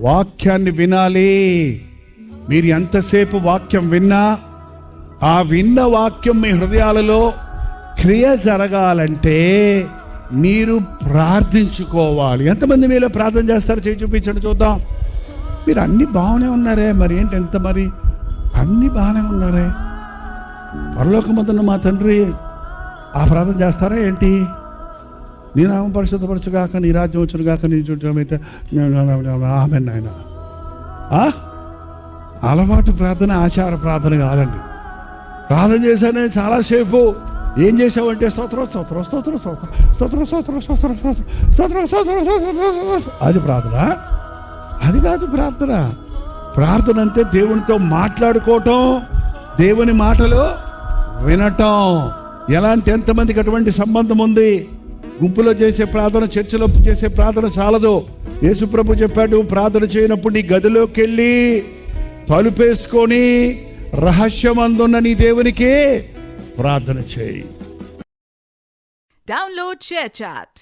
వాక్యాన్ని వినాలి. మీరు ఎంతసేపు వాక్యం విన్నా, ఆ విన్న వాక్యం మీ హృదయాలలో క్రియ జరగాలంటే మీరు ప్రార్థించుకోవాలి. ఎంతమంది మీలో ప్రార్థన చేస్తారు? చేయి చూపించండి చూద్దాం. మీరు అన్నీ బాగానే ఉన్నారే, మరి ఏంటి ఎంత మరి అన్నీ బాగానే ఉన్నారే? పరలోకమందున్న మా తండ్రి ఆ ప్రార్థన చేస్తారా ఏంటి? నీ నామం పరిశుద్ధపరచుగాక, నీ రాజ్యం వచ్చునుగాక, నీ చుట్టమైతే ఆమేన్ నాయన. అలవాటు ప్రార్థన, ఆచార ప్రార్థన కాదండి. ప్రార్థన చేశానే చాలాసేపు ఏం చేసావంటే స్తోత్రం స్తోత్రం స్తోత్రం స్తోత్రం స్తోత్రం స్తోత్రం స్తోత్రం స్తోత్రం స్తోత్రం స్తోత్రం. అది ప్రార్థన? అది కాదు ప్రార్థన. ప్రార్థన అంటే దేవునితో మాట్లాడుకోవటం, దేవుని మాటలు వినటం. ఎలాంటి ఎంతమందికి అటువంటి సంబంధం ఉంది? గుంపులో చేసే ప్రార్థన, చర్చిలో చేసే ప్రార్థన చాలదు. యేసుప్రభు చెప్పాడు, ప్రార్థన చేయనప్పుడు నీ గదిలోకి వెళ్ళి తలుపేసుకొని రహస్యమందున్న నీ దేవునికి ప్రార్థన చేయి. Download ShareChat.